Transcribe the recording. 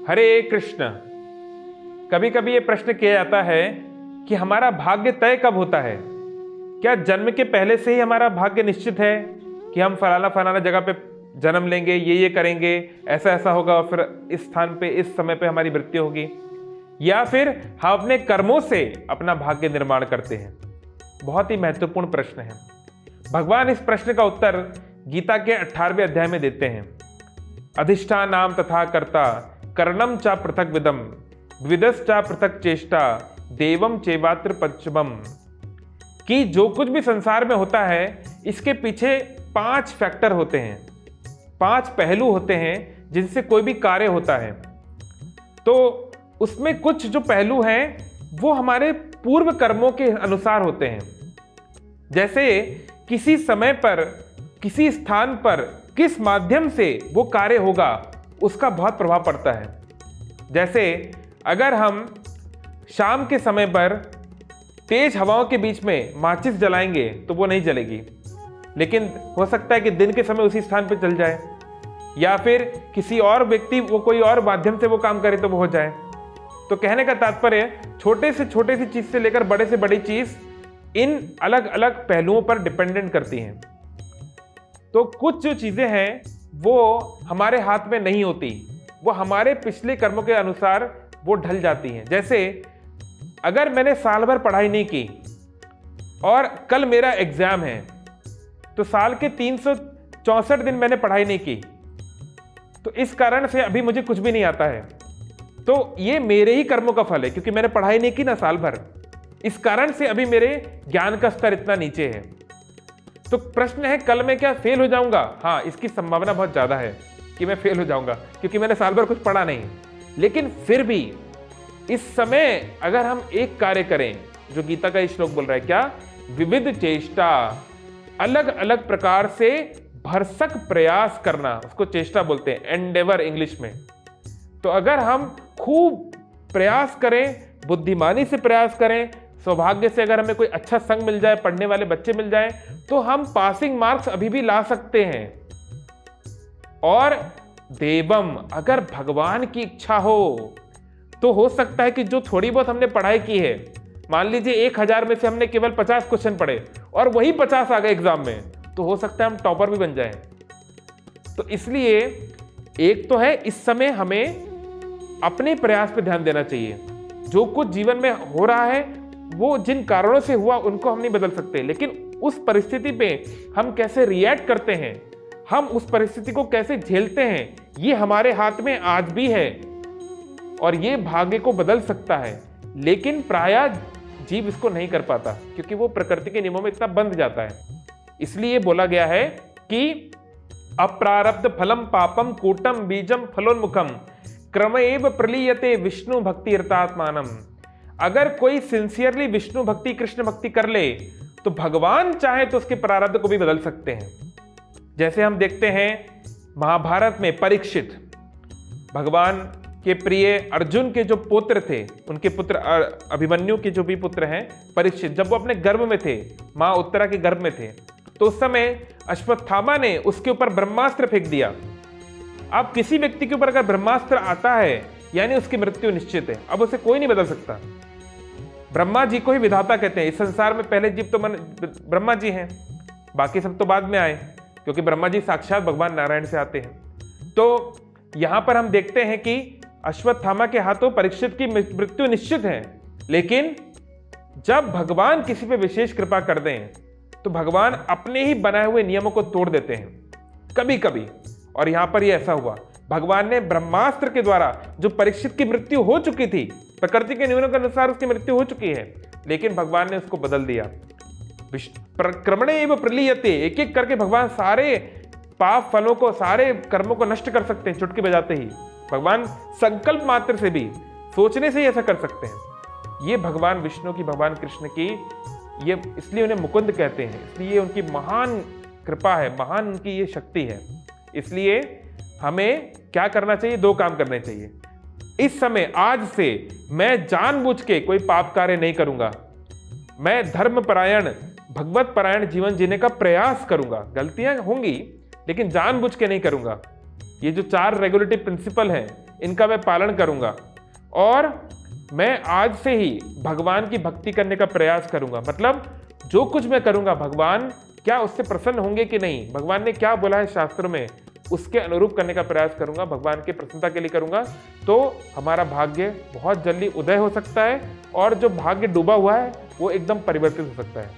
हरे कृष्ण। कभी कभी ये प्रश्न किया जाता है कि हमारा भाग्य तय कब होता है? क्या जन्म के पहले से ही हमारा भाग्य निश्चित है कि हम फलाना फलाना जगह पे जन्म लेंगे, ये करेंगे, ऐसा ऐसा होगा और फिर इस स्थान पे इस समय पे हमारी मृत्यु होगी? या फिर हम अपने कर्मों से अपना भाग्य निर्माण करते हैं? बहुत ही महत्वपूर्ण प्रश्न है। भगवान इस प्रश्न का उत्तर गीता के 18वें अध्याय में देते हैं। अधिष्ठानाम तथा कर्ता कर्णम चा पृथक विदम द्विदश्चा पृथक चेष्टा देवम चेवात्र पंचमम। कि जो कुछ भी संसार में होता है इसके पीछे 5 फैक्टर होते हैं, 5 पहलू होते हैं जिनसे कोई भी कार्य होता है। तो उसमें कुछ जो पहलू हैं वो हमारे पूर्व कर्मों के अनुसार होते हैं। जैसे किसी समय पर किसी स्थान पर किस माध्यम से वो कार्य होगा उसका बहुत प्रभाव पड़ता है। जैसे अगर हम शाम के समय पर तेज हवाओं के बीच में माचिस जलाएंगे तो वो नहीं जलेगी, लेकिन हो सकता है कि दिन के समय उसी स्थान पर जल जाए, या फिर किसी और व्यक्ति वो कोई और माध्यम से वो काम करे तो वो हो जाए। तो कहने का तात्पर्य छोटे सी चीज से लेकर बड़े से बड़ी चीज इन अलग अलग पहलुओं पर डिपेंडेंट करती हैं। तो कुछ जो चीजें हैं वो हमारे हाथ में नहीं होती, वो हमारे पिछले कर्मों के अनुसार वो ढल जाती हैं। जैसे अगर मैंने साल भर पढ़ाई नहीं की और कल मेरा एग्जाम है, तो साल के 364 दिन मैंने पढ़ाई नहीं की, तो इस कारण से अभी मुझे कुछ भी नहीं आता है। तो ये मेरे ही कर्मों का फल है, क्योंकि मैंने पढ़ाई नहीं की ना साल भर, इस कारण से अभी मेरे ज्ञान का स्तर इतना नीचे है। तो प्रश्न है, कल मैं क्या फेल हो जाऊंगा? हाँ, इसकी संभावना बहुत ज्यादा है कि मैं फेल हो जाऊंगा, क्योंकि मैंने साल भर कुछ पढ़ा नहीं। लेकिन फिर भी इस समय अगर हम एक कार्य करें, जो गीता का श्लोक बोल रहा है, क्या? विविध चेष्टा, अलग अलग प्रकार से भरसक प्रयास करना, उसको चेष्टा बोलते हैं, एंडेवर इंग्लिश में। तो अगर हम खूब प्रयास करें, बुद्धिमानी से प्रयास करें, सौभाग्य से अगर हमें कोई अच्छा संग मिल जाए, पढ़ने वाले बच्चे मिल जाए, तो हम पासिंग मार्क्स अभी भी ला सकते हैं। और देवम, अगर भगवान की इच्छा हो तो सकता है कि जो थोड़ी बहुत हमने पढ़ाई की है, मान लीजिए 1000 में से हमने केवल 50 क्वेश्चन पढ़े और वही 50 आ गए एग्जाम में, तो हो सकता है हम टॉपर भी बन जाएं। तो इसलिए एक तो है, इस समय हमें अपने प्रयास पे ध्यान देना चाहिए। जो कुछ जीवन में हो रहा है वो जिन कारणों से हुआ उनको हम नहीं बदल सकते, लेकिन उस परिस्थिति पे हम कैसे रिएक्ट करते हैं, हम उस परिस्थिति को कैसे झेलते हैं, ये हमारे हाथ में आज भी है और ये भाग्य को बदल सकता है। लेकिन प्रायः जीव इसको नहीं कर पाता, क्योंकि वो प्रकृति के नियमों में इतना बंध जाता है। इसलिए बोला गया है कि अप्रारब्ध फलम पापम कूटम बीजम फलोन्मुखम क्रमएव प्रलीयते विष्णु भक्ति रतात्मानम। अगर कोई सिंसियरली विष्णु भक्ति, कृष्ण भक्ति कर ले तो भगवान चाहे तो उसके प्रारब्ध को भी बदल सकते हैं। जैसे हम देखते हैं महाभारत में परीक्षित, भगवान के प्रिय अर्जुन के जो पुत्र थे, उनके पुत्र अभिमन्यु के जो भी पुत्र हैं परीक्षित, जब वो अपने गर्भ में थे, माँ उत्तरा के गर्भ में थे, तो उस समय अश्वत्थामा ने उसके ऊपर ब्रह्मास्त्र फेंक दिया। अब किसी व्यक्ति के ऊपर अगर ब्रह्मास्त्र आता है यानी उसकी मृत्यु निश्चित है, अब उसे कोई नहीं बदल सकता। ब्रह्मा जी को ही विधाता कहते हैं। इस संसार में पहले जीव तो ब्रह्मा जी हैं, बाकी सब तो बाद में आए, क्योंकि ब्रह्मा जी साक्षात भगवान नारायण से आते हैं। तो यहां पर हम देखते हैं कि अश्वत्थामा के हाथों परीक्षित की मृत्यु निश्चित है, लेकिन जब भगवान किसी पे विशेष कृपा कर दें तो भगवान अपने ही बनाए हुए नियमों को तोड़ देते हैं कभी कभी। और यहां पर यह ऐसा हुआ, भगवान ने ब्रह्मास्त्र के द्वारा जो परीक्षित की मृत्यु हो चुकी थी, प्रकृति के नियमों के अनुसार उसकी मृत्यु हो चुकी है, लेकिन भगवान ने उसको बदल दिया। क्रमणेव प्रलीयते, एक एक करके भगवान सारे पाप फलों को, सारे कर्मों को नष्ट कर सकते हैं चुटकी बजाते ही। भगवान संकल्प मात्र से भी, सोचने से ही ऐसा कर सकते हैं। ये भगवान विष्णु की, भगवान कृष्ण की, ये इसलिए उन्हें मुकुंद कहते हैं, इसलिए उनकी महान कृपा है, महान उनकी ये शक्ति है। इसलिए हमें क्या करना चाहिए? 2 काम करने चाहिए। इस समय आज से मैं जानबूझ के कोई पाप कार्य नहीं करूंगा, मैं धर्मपरायण, भगवत परायण जीवन जीने का प्रयास करूंगा। गलतियां होंगी लेकिन जानबूझ के नहीं करूंगा। ये जो 4 रेगुलेटिव प्रिंसिपल हैं, इनका मैं पालन करूंगा और मैं आज से ही भगवान की भक्ति करने का प्रयास करूंगा। मतलब जो कुछ मैं करूंगा भगवान क्या उससे प्रसन्न होंगे कि नहीं, भगवान ने क्या बोला है शास्त्र में, उसके अनुरूप करने का प्रयास करूंगा, भगवान की प्रसन्नता के लिए करूंगा। तो हमारा भाग्य बहुत जल्दी उदय हो सकता है और जो भाग्य डूबा हुआ है वो एकदम परिवर्तित हो सकता है।